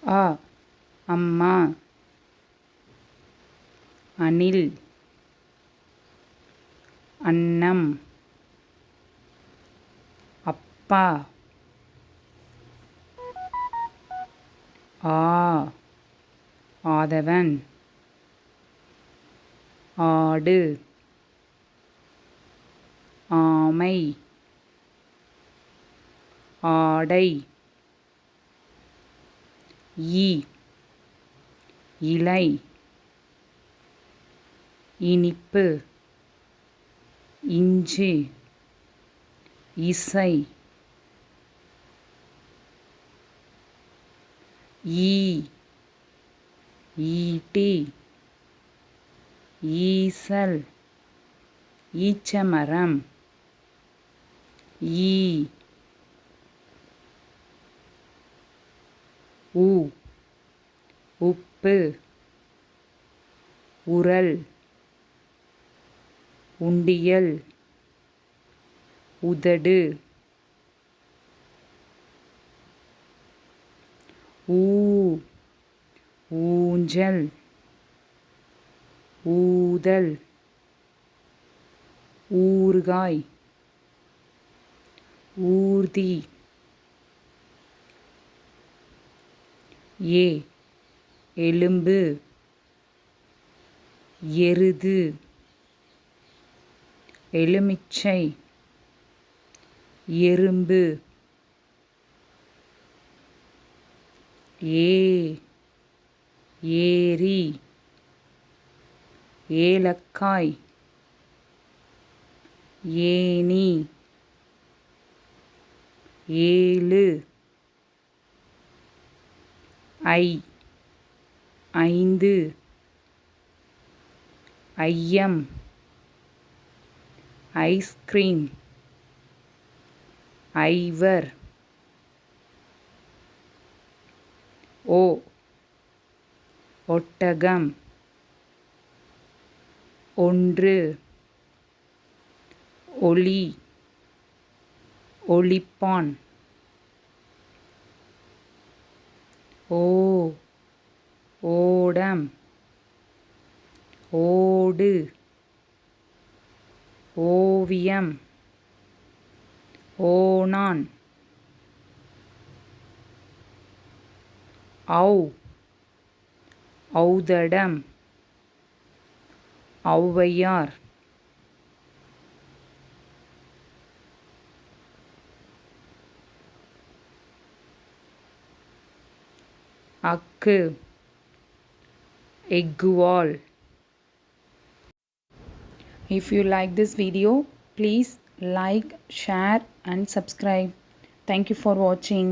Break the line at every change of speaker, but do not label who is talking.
அ அம்மா அணில் அன்னம் அப்பா ஆ ஆதவன் ஆடு ஆமை ஆடை ஈ இலை இனிப்பு இஞ்சி இசை ஈ ஈட்டி ஈசல் ஈச்சமரம் ஈ உ உப்பு உரல் உண்டியல் உதடு ஊ ஊஞ்சல் ஊதல் ஊறுகாய் ஊர்தி ஏ எலும்பு எருது எலுமிச்சை எறும்பு ஏ ஏரி ஏலக்காய் ஏணி ஏழு ஐ ஐந்து ஐயம் ஐஸ்கிரீம் ஐவர் ஓ ஒட்டகம் ஒன்று ஒளி ஒளிப்பான் ஓ ஓடம் ஓடு ஓவியம் ஓணான் ஔ ஔதடம் ஔவையார் அக்கு எக்குவால். If you like this video, please like, share and subscribe. Thank you for watching.